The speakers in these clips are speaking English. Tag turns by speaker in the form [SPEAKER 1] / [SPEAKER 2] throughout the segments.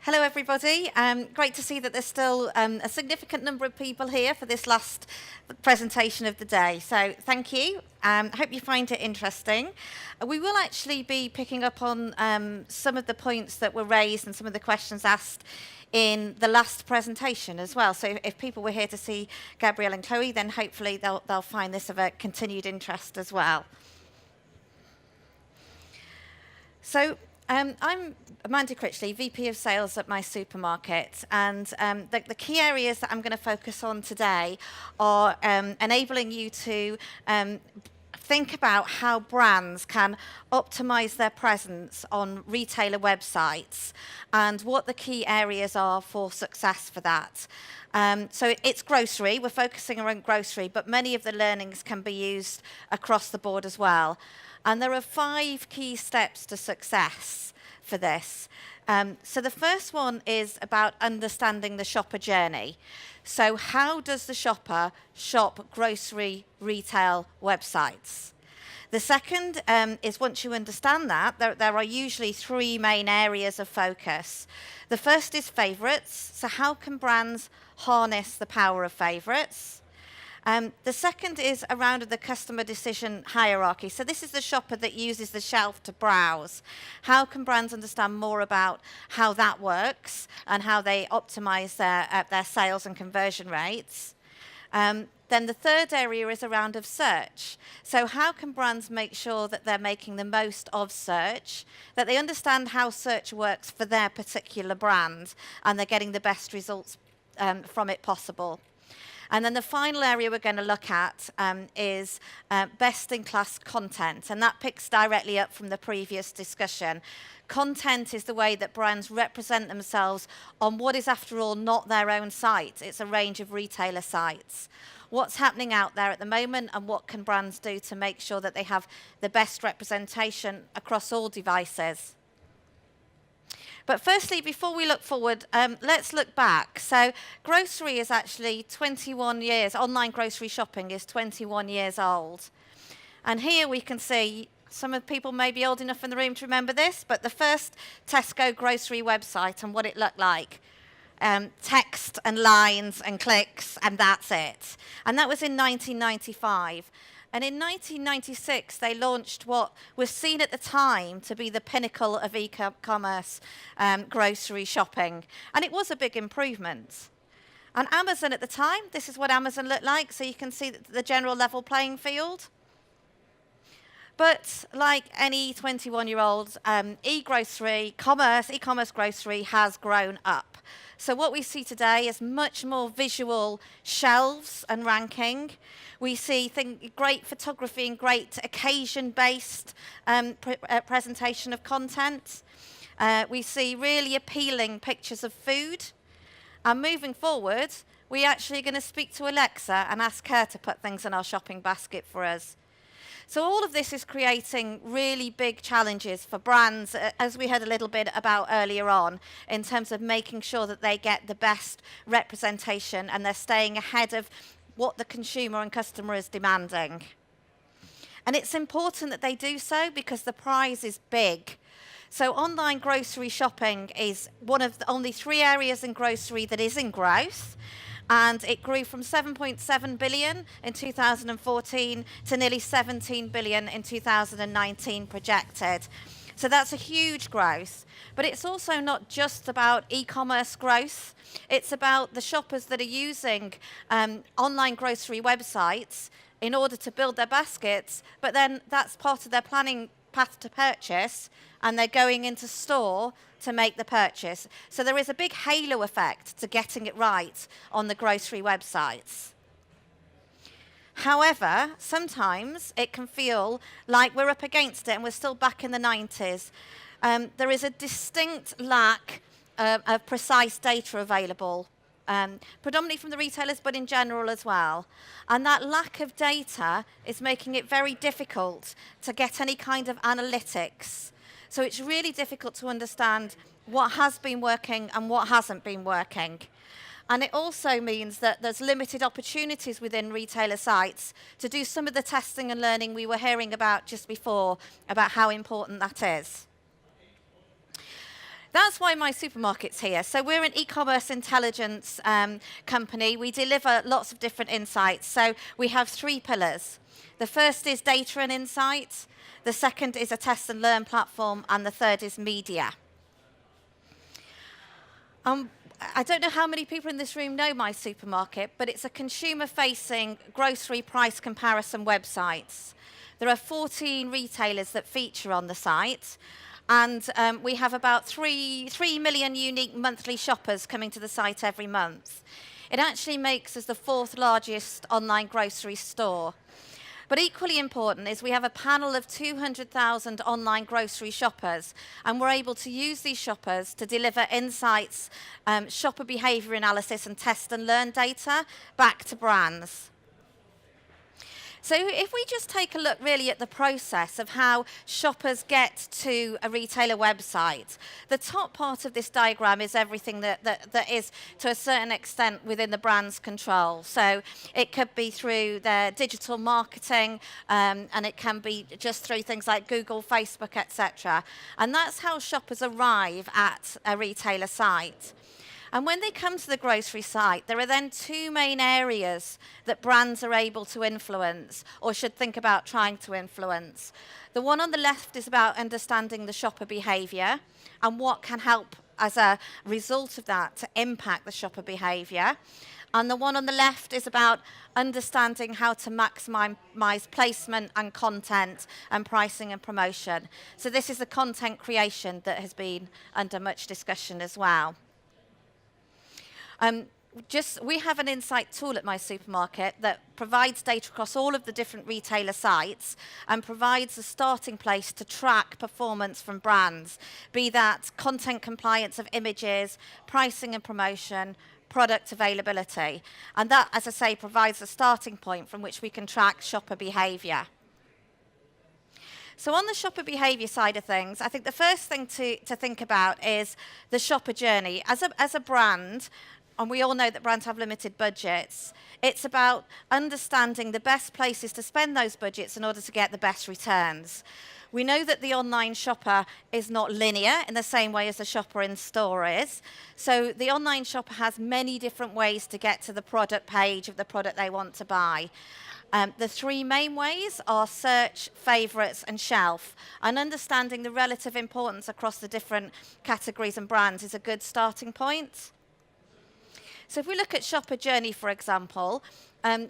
[SPEAKER 1] Hello, everybody. Great to see that there's still a significant number of people here for this last presentation of the day. So thank you. I hope you find it interesting. We will actually be picking up on some of the points that were raised and some of the questions asked in the last presentation as well. So if people were here to see Gabrielle and Chloe, then hopefully they'll find this of a continued interest as well. So I'm Mandy Critchley, VP of Sales at mySupermarket, and the key areas that I'm going to focus on today are enabling you to think about how brands can optimize their presence on retailer websites and what the key areas are for success for that. So it's grocery, we're focusing around grocery, but many of the learnings can be used across the board as well. And there are 5 key steps to success for this. So the first one is about understanding the shopper journey. So how does the shopper shop grocery retail websites? The second is once you understand that, there are usually 3 main areas of focus. The first is favourites. So how can brands harness the power of favourites? The second is around the customer decision hierarchy. So this is the shopper that uses the shelf to browse. How can brands understand more about how that works and how they optimize their sales and conversion rates? Then the third area is around of search. So how can brands make sure that they're making the most of search, that they understand how search works for their particular brand, and they're getting the best results from it possible? And then the final area we're going to look at is best-in-class content, and that picks directly up from the previous discussion. Content is the way that brands represent themselves on what is, after all, not their own site. It's a range of retailer sites. What's happening out there at the moment, and what can brands do to make sure that they have the best representation across all devices? But firstly, before we look forward, let's look back. So grocery is actually 21 years, online grocery shopping is 21 years old. And here we can see, some of the people may be old enough in the room to remember this, but the first Tesco grocery website and what it looked like. Text and lines and clicks, and that's it. And that was in 1995. And in 1996, they launched what was seen at the time to be the pinnacle of e-commerce grocery shopping. And it was a big improvement. And Amazon at the time, this is what Amazon looked like. So you can see the general level playing field. But like any 21-year-old, e-commerce grocery has grown up. So what we see today is much more visual shelves and ranking. We see great photography and great occasion-based presentation of content. We see really appealing pictures of food. And moving forward, we're actually going to speak to Alexa and ask her to put things in our shopping basket for us. So all of this is creating really big challenges for brands, as we heard a little bit about earlier on, in terms of making sure that they get the best representation and they're staying ahead of what the consumer and customer is demanding. And it's important that they do so because the prize is big. So online grocery shopping is one of the only 3 areas in grocery that is in growth. And it grew from 7.7 billion in 2014 to nearly 17 billion in 2019 projected. So that's a huge growth. But it's also not just about e-commerce growth. It's about the shoppers that are using online grocery websites in order to build their baskets, but then that's part of their planning path to purchase, and they're going into store to make the purchase. So there is a big halo effect to getting it right on the grocery websites. However, sometimes it can feel like we're up against it and we're still back in the 90s. There is a distinct lack of precise data available, predominantly from the retailers, but in general as well. And that lack of data is making it very difficult to get any kind of analytics. So it's really difficult to understand what has been working and what hasn't been working. And it also means that there's limited opportunities within retailer sites to do some of the testing and learning we were hearing about just before, about how important that is. That's why mySupermarket's here. So we're an e-commerce intelligence company. We deliver lots of different insights. So we have 3 pillars. The first is data and insights. The second is a test and learn platform. And the third is media. I don't know how many people in this room know mySupermarket, but it's a consumer-facing grocery price comparison website. There are 14 retailers that feature on the site. And we have about 3 million unique monthly shoppers coming to the site every month. It actually makes us the 4th largest online grocery store. But equally important is we have a panel of 200,000 online grocery shoppers, and we're able to use these shoppers to deliver insights, shopper behavior analysis, and test and learn data back to brands. So if we just take a look really at the process of how shoppers get to a retailer website, the top part of this diagram is everything that is to a certain extent within the brand's control. So it could be through their digital marketing, and it can be just through things like Google, Facebook, etc. And that's how shoppers arrive at a retailer site. And when they come to the grocery site, there are then 2 main areas that brands are able to influence or should think about trying to influence. The one on the left is about understanding the shopper behavior and what can help as a result of that to impact the shopper behavior. And the one on the left is about understanding how to maximize placement and content and pricing and promotion. So this is the content creation that has been under much discussion as well. We have an insight tool at mySupermarket that provides data across all of the different retailer sites and provides a starting place to track performance from brands, be that content compliance of images, pricing and promotion, product availability. And that, as I say, provides a starting point from which we can track shopper behavior. So on the shopper behavior side of things, I think the first thing to think about is the shopper journey. As a brand, and we all know that brands have limited budgets, it's about understanding the best places to spend those budgets in order to get the best returns. We know that the online shopper is not linear in the same way as the shopper in store is. So the online shopper has many different ways to get to the product page of the product they want to buy. The 3 main ways are search, favourites, and shelf. And understanding the relative importance across the different categories and brands is a good starting point. So if we look at shopper journey, for example,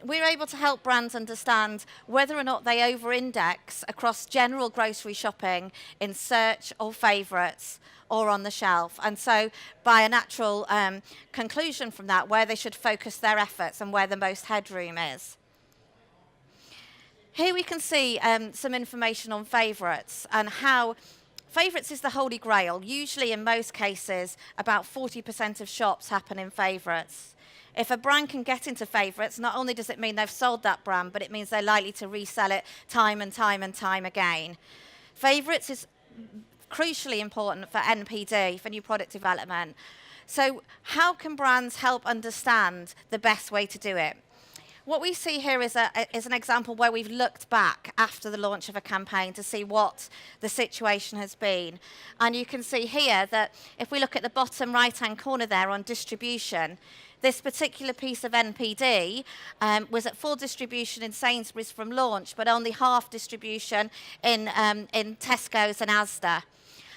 [SPEAKER 1] we're able to help brands understand whether or not they over-index across general grocery shopping in search or favourites or on the shelf. And so by a natural conclusion from that, where they should focus their efforts and where the most headroom is. Here we can see some information on favourites and how favourites is the holy grail. Usually, in most cases, about 40% of shops happen in favourites. If a brand can get into favourites, not only does it mean they've sold that brand, but it means they're likely to resell it time and time and time again. Favourites is crucially important for NPD, for new product development. So how can brands help understand the best way to do it? What we see here is an example where we've looked back after the launch of a campaign to see what the situation has been. And you can see here that if we look at the bottom right-hand corner there on distribution, this particular piece of NPD was at full distribution in Sainsbury's from launch, but only half distribution in Tesco's and Asda.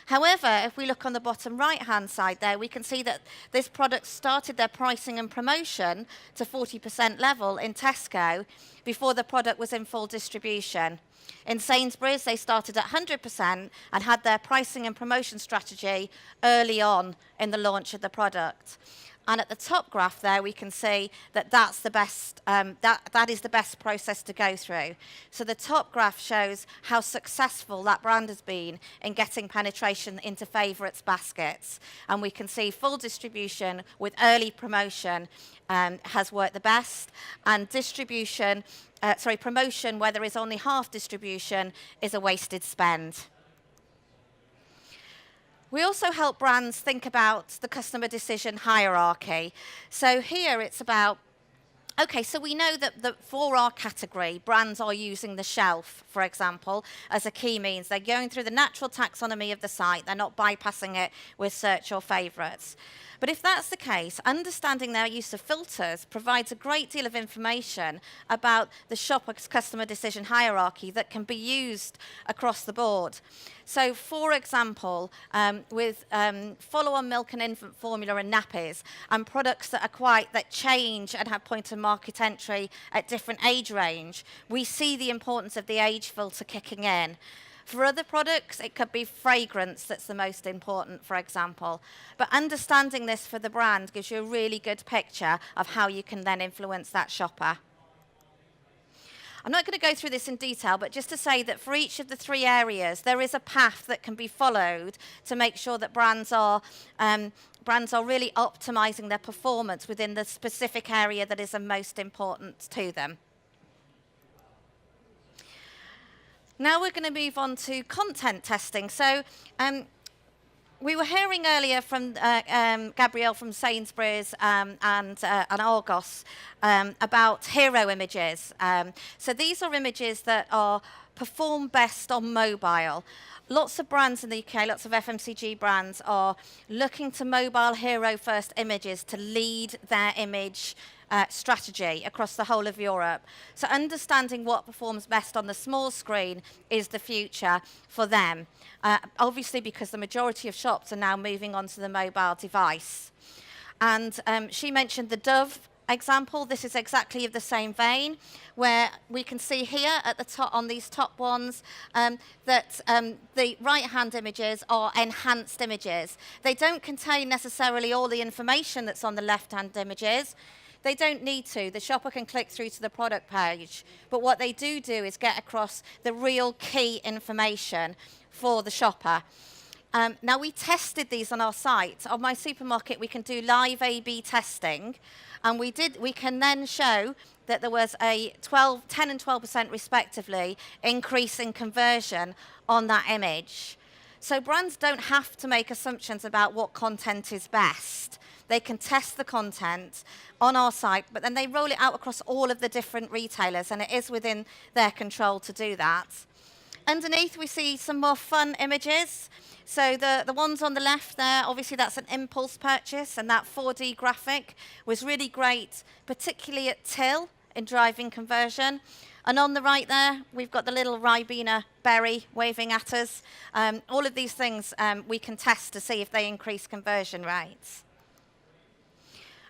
[SPEAKER 1] However, if we look on the bottom right-hand side there, we can see that this product started their pricing and promotion to 40% level in Tesco before the product was in full distribution. In Sainsbury's, they started at 100% and had their pricing and promotion strategy early on in the launch of the product. And at the top graph there, we can see that that's the best, that is the best process to go through. So the top graph shows how successful that brand has been in getting penetration into favourites baskets. And we can see full distribution with early promotion has worked the best. And promotion where there is only half distribution is a wasted spend. We also help brands think about the customer decision hierarchy. So here it's about Okay, so we know that for our category, brands are using the shelf, for example, as a key means. They're going through the natural taxonomy of the site. They're not bypassing it with search or favourites. But if that's the case, understanding their use of filters provides a great deal of information about the shopper's customer decision hierarchy that can be used across the board. So, for example, with follow-on milk and infant formula and nappies, and products that change and have point of market entry at different age range, we see the importance of the age filter kicking in. For other products, it could be fragrance that's the most important, for example. But understanding this for the brand gives you a really good picture of how you can then influence that shopper. I'm not going to go through this in detail, but just to say that for each of the 3 areas, there is a path that can be followed to make sure that brands are really optimizing their performance within the specific area that is the most important to them. Now we're going to move on to content testing. So we were hearing earlier from Gabrielle from Sainsbury's and Argos about hero images. So these are images that perform best on mobile. Lots of brands in the UK, lots of FMCG brands are looking to mobile hero first images to lead their image strategy across the whole of Europe. So understanding what performs best on the small screen is the future for them. Obviously because the majority of shops are now moving onto the mobile device. And she mentioned the Dove example. This is exactly of the same vein, where we can see here at the top on these top ones that the right-hand images are enhanced images. They don't contain necessarily all the information that's on the left-hand images. They don't need to. The shopper can click through to the product page. But what they do is get across the real key information for the shopper. Now, we tested these on our site. On mySupermarket, we can do live A/B testing. And we can then show that there was a 10 and 12% respectively increase in conversion on that image. So brands don't have to make assumptions about what content is best. They can test the content on our site, but then they roll it out across all of the different retailers, and it is within their control to do that. Underneath, we see some more fun images. So the ones on the left there, obviously that's an impulse purchase, and that 4D graphic was really great, particularly at till in driving conversion. And on the right there, we've got the little Ribena berry waving at us. All of these things we can test to see if they increase conversion rates.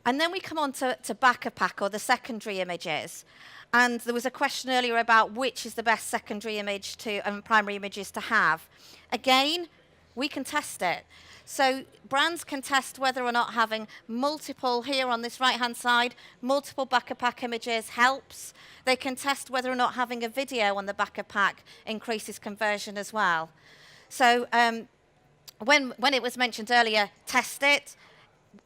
[SPEAKER 1] And then we come on to back-of-pack, or the secondary images. And there was a question earlier about which is the best secondary image and primary images to have. Again, we can test it. So brands can test whether or not having multiple, here on this right-hand side, multiple back-of-pack images helps. They can test whether or not having a video on the back-of-pack increases conversion as well. So when it was mentioned earlier, test it.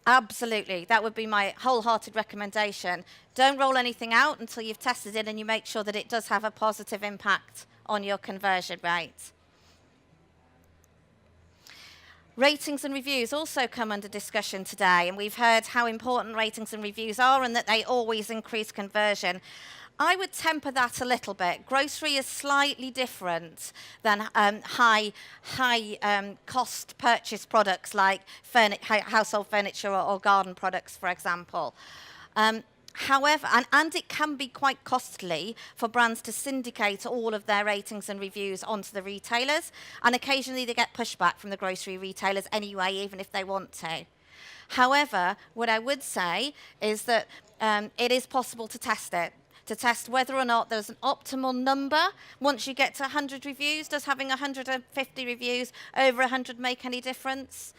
[SPEAKER 1] Absolutely, that would be my wholehearted recommendation. Don't roll anything out until you've tested it and you make sure that it does have a positive impact on your conversion rate. Ratings and reviews also come under discussion today, and we've heard how important ratings and reviews are and that they always increase conversion. I would temper that a little bit. Grocery is slightly different than high cost purchase products like household furniture or garden products, for example. However, and it can be quite costly for brands to syndicate all of their ratings and reviews onto the retailers, and occasionally they get pushback from the grocery retailers anyway, even if they want to. However, what I would say is that it is possible to test it, to test whether or not there's an optimal number. Once you get to 100 reviews, does having 150 reviews over 100 make any difference?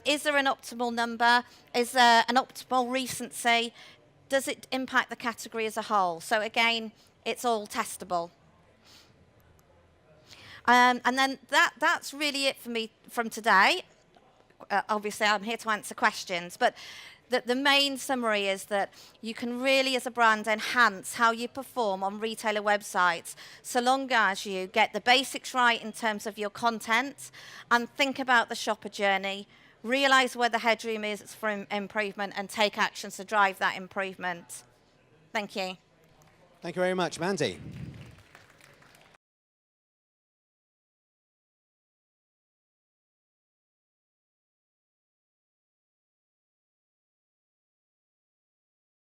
[SPEAKER 1] Is there an optimal number? Is there an optimal recency? Does it impact the category as a whole? So again, it's all testable. And then that's really it for me from today. Obviously, I'm here to answer questions, but the main summary is that you can really, as a brand, enhance how you perform on retailer websites, so long as you get the basics right in terms of your content and think about the shopper journey, realize where the headroom is for improvement, and take actions to drive that improvement. Thank you.
[SPEAKER 2] Thank you very much, Mandy.